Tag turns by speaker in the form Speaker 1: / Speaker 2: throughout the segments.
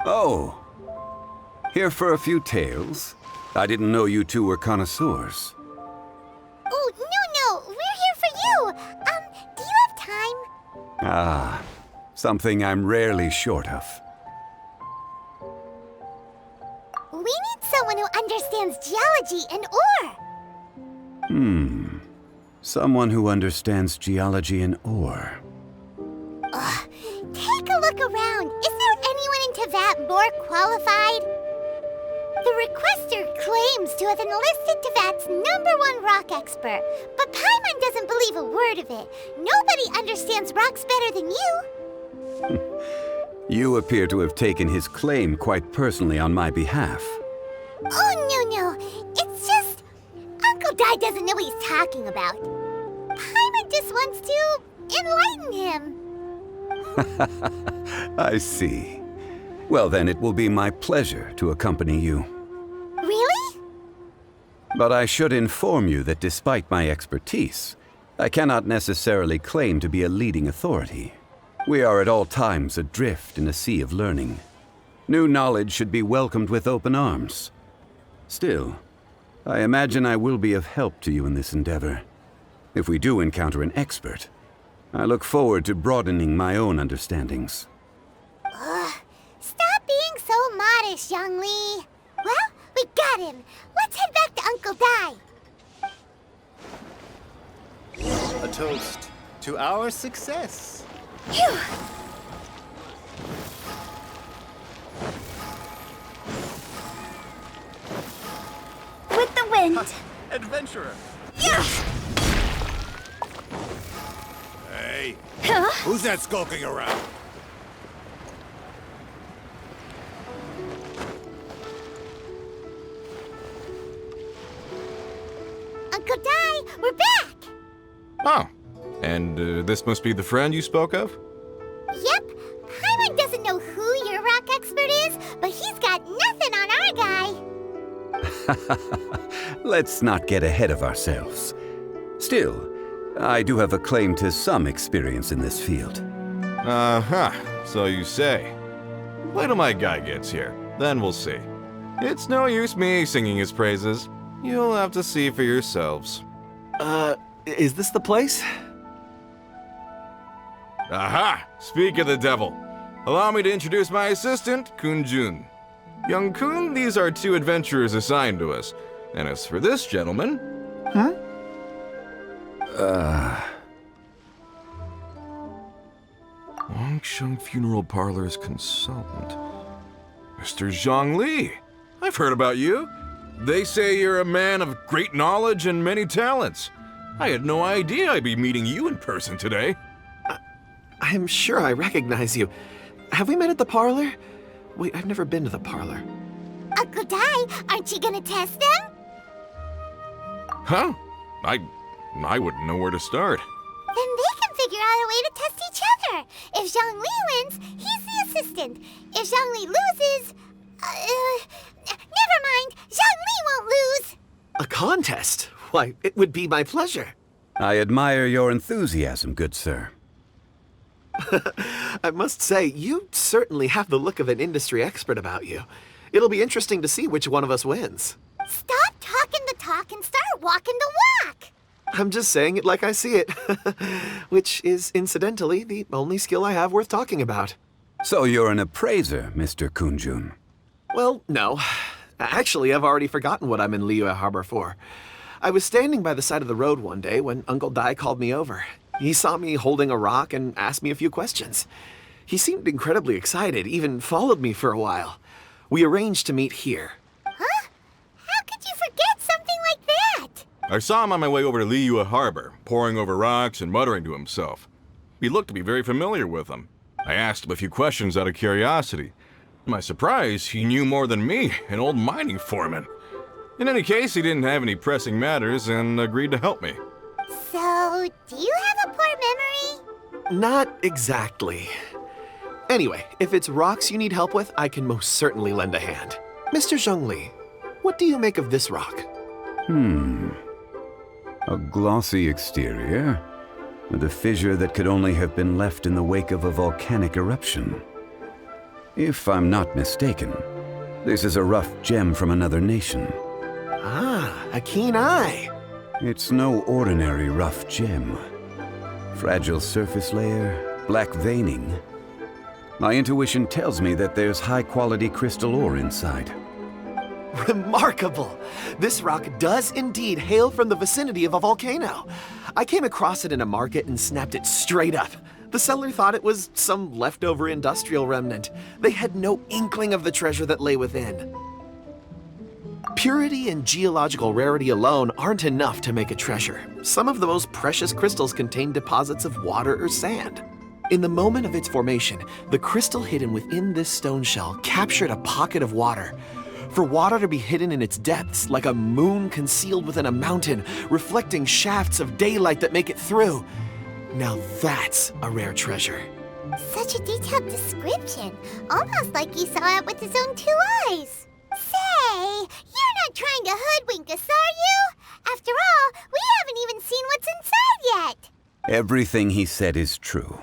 Speaker 1: Oh, here for a few tales? I didn't know you two were connoisseurs.
Speaker 2: Oh, no, we're here for you. Do you have time?
Speaker 1: Ah, something I'm rarely short of.
Speaker 2: We need someone who understands geology and ore.
Speaker 1: Someone who understands geology and ore.
Speaker 2: Take a look around. Is there anyone in Teyvat more qualified? The requester claims to have enlisted Teyvat's #1 rock expert, but Paimon doesn't believe a word of it. Nobody understands rocks better than you.
Speaker 1: You appear to have taken his claim quite personally on my behalf.
Speaker 2: Oh, no. It's just... Uncle Dai doesn't know what he's talking about. Paimon just wants to enlighten him.
Speaker 1: I see. Well then, it will be my pleasure to accompany you.
Speaker 2: Really?
Speaker 1: But I should inform you that despite my expertise, I cannot necessarily claim to be a leading authority. We are at all times adrift in a sea of learning. New knowledge should be welcomed with open arms. Still, I imagine I will be of help to you in this endeavor. If we do encounter an expert, I look forward to broadening my own understandings.
Speaker 2: Stop being so modest, Zhongli. Well, we got him. Let's head back to Uncle Dai.
Speaker 3: A toast to our success.
Speaker 2: Phew. With the wind.
Speaker 3: Adventurer.
Speaker 2: Yeah.
Speaker 3: Hey,
Speaker 2: Huh?
Speaker 3: who's that skulking around?
Speaker 2: Uncle Dai, we're back.
Speaker 4: Oh, and this must be the friend you spoke of?
Speaker 2: Yep. Paimon doesn't know who your rock expert is, but he's got nothing on our guy.
Speaker 1: Let's not get ahead of ourselves. Still, I do have a claim to some experience in this field.
Speaker 4: Uh-huh, so you say. Wait till my guy gets here, then we'll see. It's no use me singing his praises. You'll have to see for yourselves.
Speaker 5: Is this the place?
Speaker 4: Aha! Speak of the devil. Allow me to introduce my assistant, Kun-jun. Young Kun, these are 2 adventurers assigned to us. And as for this gentleman... Wangsheng Funeral Parlor's consultant. Mr. Zhongli. I've heard about you. They say you're a man of great knowledge and many talents. I had no idea I'd be meeting you in person today.
Speaker 5: I'm sure I recognize you. Have we met at the parlor? Wait, I've never been to the parlor.
Speaker 2: Uncle Dai, aren't you gonna test them?
Speaker 4: Huh? I wouldn't know where to start.
Speaker 2: Then they can figure out a way to test each other. If Zhongli wins, he's the assistant. If Zhongli loses... never mind. Zhongli won't lose.
Speaker 5: A contest? Why, it would be my pleasure.
Speaker 1: I admire your enthusiasm, good sir.
Speaker 5: I must say, you certainly have the look of an industry expert about you. It'll be interesting to see which one of us wins.
Speaker 2: Stop talking the talk and start walking the walk.
Speaker 5: I'm just saying it like I see it. Which is, incidentally, the only skill I have worth talking about.
Speaker 1: So you're an appraiser, Mr. Kun-jun.
Speaker 5: Well, no. Actually, I've already forgotten what I'm in Liyue Harbor for. I was standing by the side of the road one day when Uncle Dai called me over. He saw me holding a rock and asked me a few questions. He seemed incredibly excited, even followed me for a while. We arranged to meet here.
Speaker 2: Huh? How could you forget something like that?
Speaker 4: I saw him on my way over to Liyue Harbor, poring over rocks and muttering to himself. He looked to be very familiar with them. I asked him a few questions out of curiosity. To my surprise, he knew more than me, an old mining foreman. In any case, he didn't have any pressing matters and agreed to help me.
Speaker 2: So, do you have a poor memory?
Speaker 5: Not exactly. Anyway, if it's rocks you need help with, I can most certainly lend a hand. Mr. Zhongli, what do you make of this rock?
Speaker 1: A glossy exterior, with a fissure that could only have been left in the wake of a volcanic eruption. If I'm not mistaken, this is a rough gem from another nation.
Speaker 5: Ah, a keen eye.
Speaker 1: It's no ordinary rough gem. Fragile surface layer, black veining. My intuition tells me that there's high-quality crystal ore inside.
Speaker 5: Remarkable! This rock does indeed hail from the vicinity of a volcano. I came across it in a market and snapped it straight up. The seller thought it was some leftover industrial remnant. They had no inkling of the treasure that lay within. Purity and geological rarity alone aren't enough to make a treasure. Some of the most precious crystals contain deposits of water or sand. In the moment of its formation, the crystal hidden within this stone shell captured a pocket of water. For water to be hidden in its depths, like a moon concealed within a mountain, reflecting shafts of daylight that make it through. Now that's a rare treasure.
Speaker 2: Such a detailed description. Almost like he saw it with his own 2 eyes. Say, you're not trying to hoodwink us, are you? After all, we haven't even seen what's inside yet.
Speaker 1: Everything he said is true.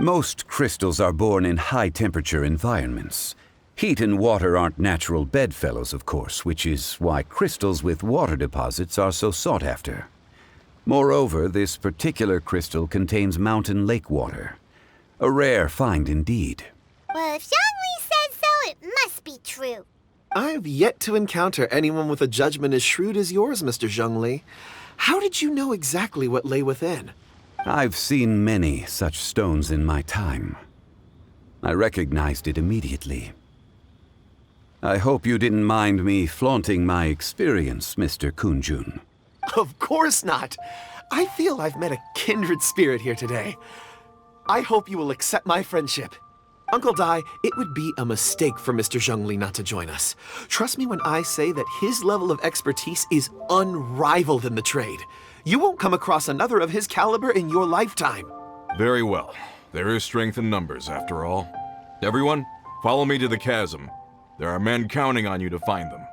Speaker 1: Most crystals are born in high-temperature environments. Heat and water aren't natural bedfellows, of course, which is why crystals with water deposits are so sought after. Moreover, this particular crystal contains mountain lake water. A rare find indeed.
Speaker 2: Well, if Zhongli says so, it must be true.
Speaker 5: I've yet to encounter anyone with a judgment as shrewd as yours, Mr. Zhongli. How did you know exactly what lay within?
Speaker 1: I've seen many such stones in my time. I recognized it immediately. I hope you didn't mind me flaunting my experience, Mr. Kunjun.
Speaker 5: Of course not. I feel I've met a kindred spirit here today. I hope you will accept my friendship. Uncle Dai, it would be a mistake for Mr. Zhongli not to join us. Trust me when I say that his level of expertise is unrivaled in the trade. You won't come across another of his caliber in your lifetime.
Speaker 4: Very well. There is strength in numbers, after all. Everyone, follow me to the chasm. There are men counting on you to find them.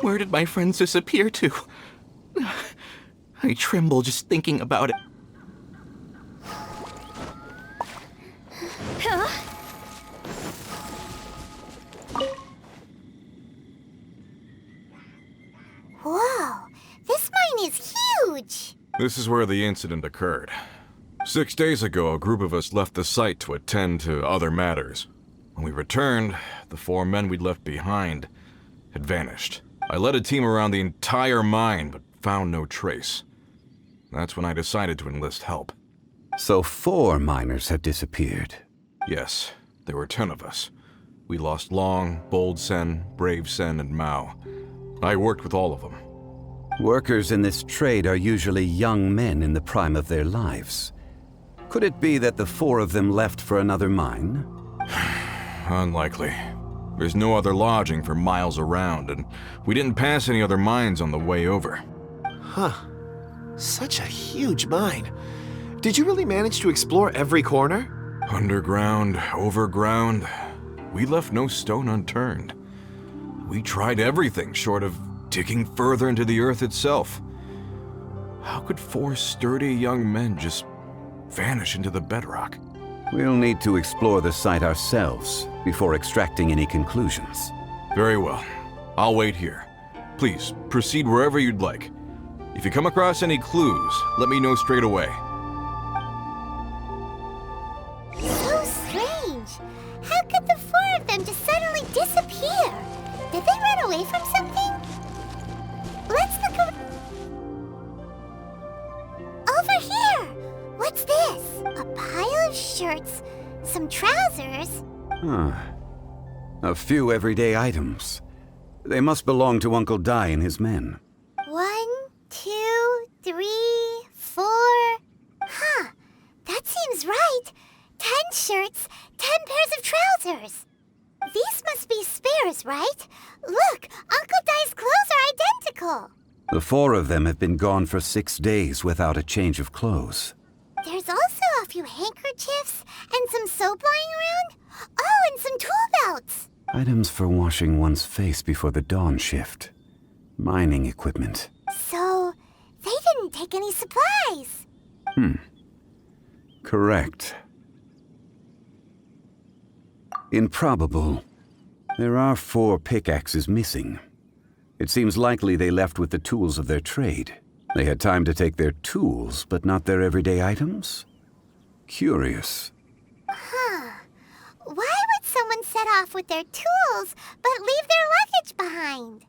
Speaker 6: Where did my friends disappear to? I tremble just thinking about it.
Speaker 2: Whoa, this mine is huge.
Speaker 4: This is where the incident occurred. 6 days ago, a group of us left the site to attend to other matters. When we returned, the 4 men we'd left behind had vanished. I led a team around the entire mine, but found no trace. That's when I decided to enlist help.
Speaker 1: So 4 miners have disappeared.
Speaker 4: Yes, there were 10 of us. We lost Long, Bold Sen, Brave Sen, and Mao. I worked with all of them.
Speaker 1: Workers in this trade are usually young men in the prime of their lives. Could it be that the 4 of them left for another mine?
Speaker 4: Unlikely. There's no other lodging for miles around, and we didn't pass any other mines on the way over.
Speaker 5: Huh. Such a huge mine. Did you really manage to explore every corner?
Speaker 4: Underground, overground. We left no stone unturned. We tried everything short of digging further into the earth itself. How could 4 sturdy young men just vanish into the bedrock?
Speaker 1: We'll need to explore the site ourselves before extracting any conclusions.
Speaker 4: Very well. I'll wait here. Please, proceed wherever you'd like. If you come across any clues, let me know straight away.
Speaker 2: So strange. How could the four of them just suddenly disappear? Did they run away from something? Let's look over here. What's this? A pile of shirts, some trousers.
Speaker 1: Huh. A few everyday items. They must belong to Uncle Dai and his men.
Speaker 2: 1, 2, 3, 4. Huh. That seems right. 10 shirts, 10 pairs of trousers. These must be spares, right? Look, Uncle Dai's clothes are identical.
Speaker 1: The four of them have been gone for 6 days without a change of clothes.
Speaker 2: There's also a few handkerchiefs and some soap lying around. Oh, and some tool belts.
Speaker 1: Items for washing one's face before the dawn shift. Mining equipment.
Speaker 2: So, they didn't take any supplies.
Speaker 1: Correct. Improbable. There are 4 pickaxes missing. It seems likely they left with the tools of their trade. They had time to take their tools, but not their everyday items? Curious.
Speaker 2: Why would someone set off with their tools, but leave their luggage behind?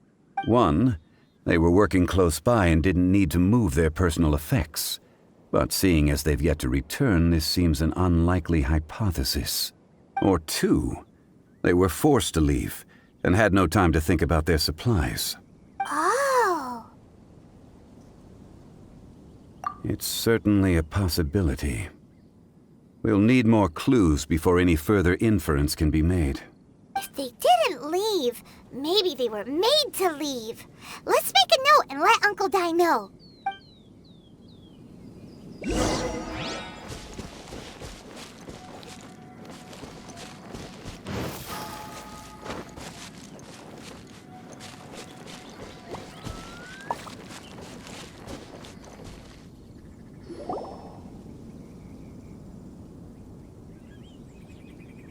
Speaker 1: 1, they were working close by and didn't need to move their personal effects. But seeing as they've yet to return, this seems an unlikely hypothesis. Or 2, they were forced to leave and had no time to think about their supplies.
Speaker 2: Oh.
Speaker 1: It's certainly a possibility. We'll need more clues before any further inference can be made.
Speaker 2: If they didn't leave, maybe they were made to leave. Let's make a note and let Uncle Dai know.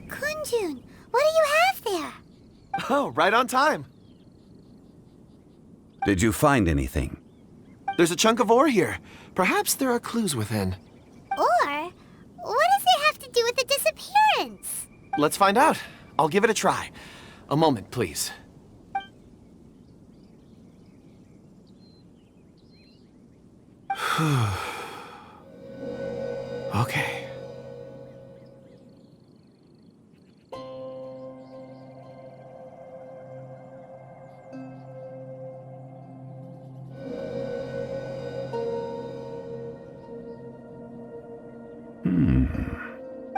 Speaker 2: Kunjun, what do you have there?
Speaker 5: Oh, right on time.
Speaker 1: Did you find anything?
Speaker 5: There's a chunk of ore here. Perhaps there are clues within.
Speaker 2: Or, what does it have to do with the disappearance?
Speaker 5: Let's find out. I'll give it a try. A moment, please. Okay.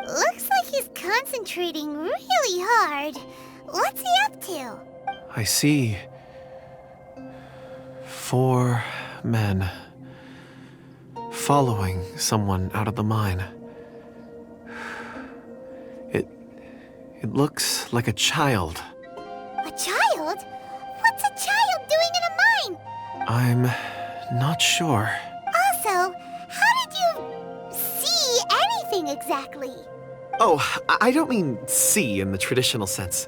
Speaker 2: Looks like he's concentrating really hard. What's he up to?
Speaker 5: I see 4 men following someone out of the mine. It looks like a child.
Speaker 2: A child? What's a child doing in a mine?
Speaker 5: I'm not sure.
Speaker 2: Also, how did you see anything exactly?
Speaker 5: Oh, I don't mean see in the traditional sense.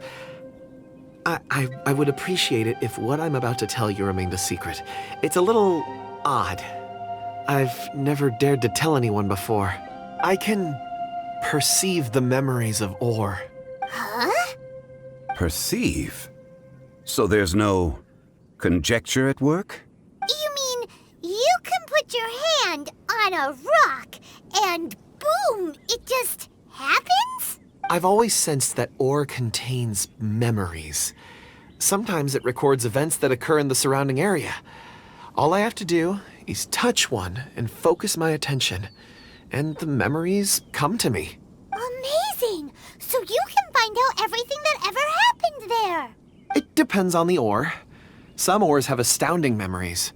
Speaker 5: I would appreciate it if what I'm about to tell you remained a secret. It's a little odd. I've never dared to tell anyone before. I can perceive the memories of ore.
Speaker 2: Huh?
Speaker 1: Perceive? So there's no conjecture at work?
Speaker 2: You mean you can put your hand on a rock and boom, it just happens?
Speaker 5: I've always sensed that ore contains memories. Sometimes it records events that occur in the surrounding area. All I have to do is touch one and focus my attention, and the memories come to me.
Speaker 2: Amazing! So you can find out everything that ever happened there.
Speaker 5: It depends on the ore. Some ores have astounding memories.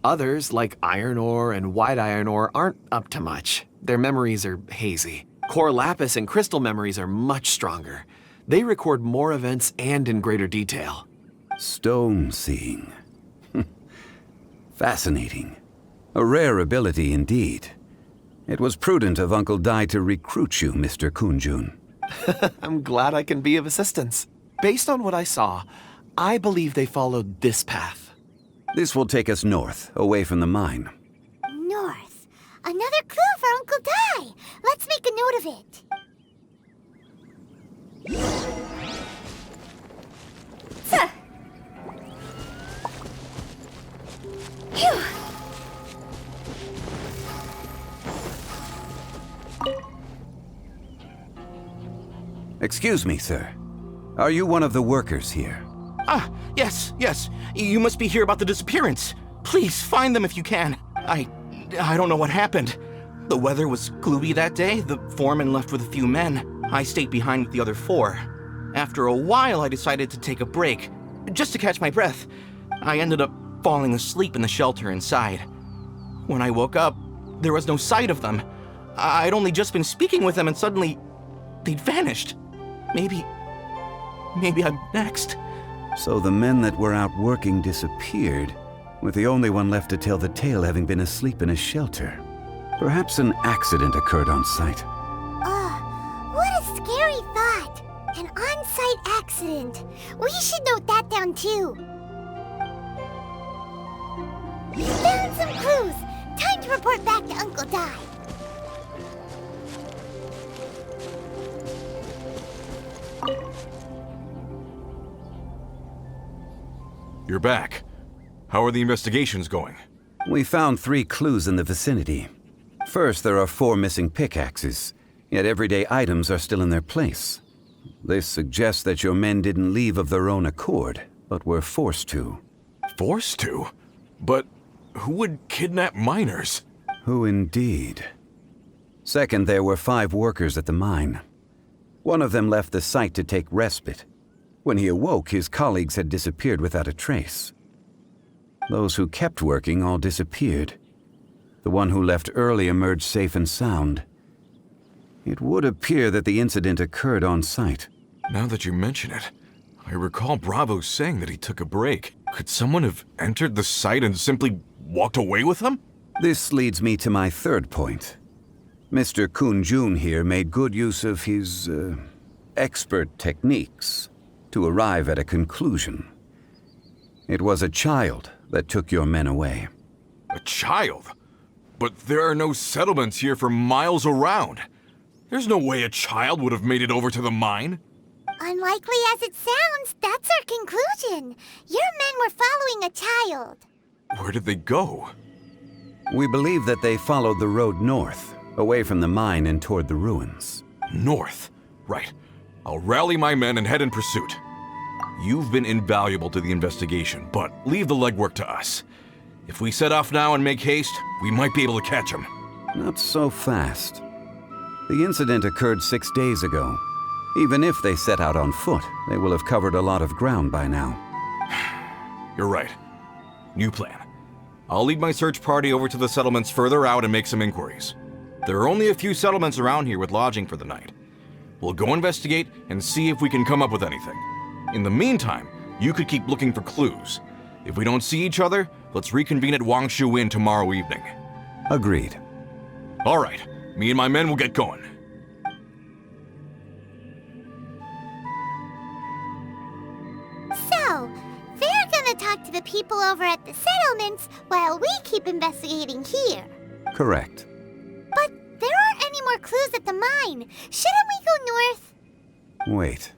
Speaker 5: Others, like iron ore and white iron ore, aren't up to much. Their memories are hazy. Core lapis and crystal memories are much stronger. They record more events and in greater detail.
Speaker 1: Stone seeing. Fascinating. A rare ability indeed. It was prudent of Uncle Dai to recruit you, Mr. Kunjun.
Speaker 5: I'm glad I can be of assistance. Based on what I saw, I believe they followed this path.
Speaker 1: This will take us north, away from the mine.
Speaker 2: North. Another clue for Uncle Dai. Let's make a note of it. Phew.
Speaker 1: Excuse me, sir. Are you one of the workers here?
Speaker 6: Ah, yes. You must be here about the disappearance. Please, find them if you can. I don't know what happened. The weather was gloomy that day. The foreman left with a few men. I stayed behind with the other 4. After a while, I decided to take a break, just to catch my breath. I ended up falling asleep in the shelter inside. When I woke up, there was no sight of them. I'd only just been speaking with them and suddenly they'd vanished. Maybe I'm next.
Speaker 1: So the men that were out working disappeared, with the only one left to tell the tale having been asleep in a shelter. Perhaps an accident occurred on site.
Speaker 2: What a scary thought. An on-site accident. We should note that down too. Found some clues. Time to report back to Uncle Dai.
Speaker 4: You're back. How are the investigations going?
Speaker 1: We found 3 clues in the vicinity. First, there are 4 missing pickaxes, yet everyday items are still in their place. This suggests that your men didn't leave of their own accord, but were forced to.
Speaker 4: Forced to? But who would kidnap miners?
Speaker 1: Who indeed? Second, there were 5 workers at the mine. One of them left the site to take respite. When he awoke, his colleagues had disappeared without a trace. Those who kept working all disappeared. The one who left early emerged safe and sound. It would appear that the incident occurred on site.
Speaker 4: Now that you mention it, I recall Bravo saying that he took a break. Could someone have entered the site and simply walked away with him?
Speaker 1: This leads me to my third point. Mr. Kunjun here made good use of his, expert techniques to arrive at a conclusion. It was a child that took your men away.
Speaker 4: A child? But there are no settlements here for miles around. There's no way a child would have made it over to the mine.
Speaker 2: Unlikely as it sounds, that's our conclusion. Your men were following a child.
Speaker 4: Where did they go?
Speaker 1: We believe that they followed the road north, away from the mine and toward the ruins.
Speaker 4: North. Right. I'll rally my men and head in pursuit. You've been invaluable to the investigation, but leave the legwork to us. If we set off now and make haste, we might be able to catch him.
Speaker 1: Not so fast. The incident occurred 6 days ago. Even if they set out on foot, they will have covered a lot of ground by now.
Speaker 4: You're right. New plan. I'll lead my search party over to the settlements further out and make some inquiries. There are only a few settlements around here with lodging for the night. We'll go investigate and see if we can come up with anything. In the meantime, you could keep looking for clues. If we don't see each other, let's reconvene at Wangshu Inn tomorrow evening.
Speaker 1: Agreed.
Speaker 4: All right, me and my men will get going.
Speaker 2: So, they're gonna talk to the people over at the settlements while we keep investigating here.
Speaker 1: Correct.
Speaker 2: But there aren't any more clues at the mine. Shouldn't we go north?
Speaker 1: Wait.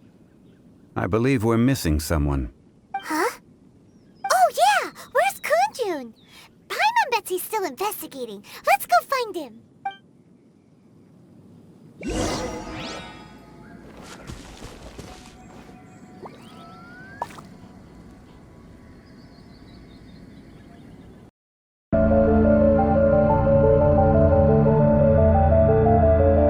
Speaker 1: I believe we're missing someone.
Speaker 2: Huh? Oh yeah! Where's Kunjun? Paimon bets he's still investigating. Let's go find him.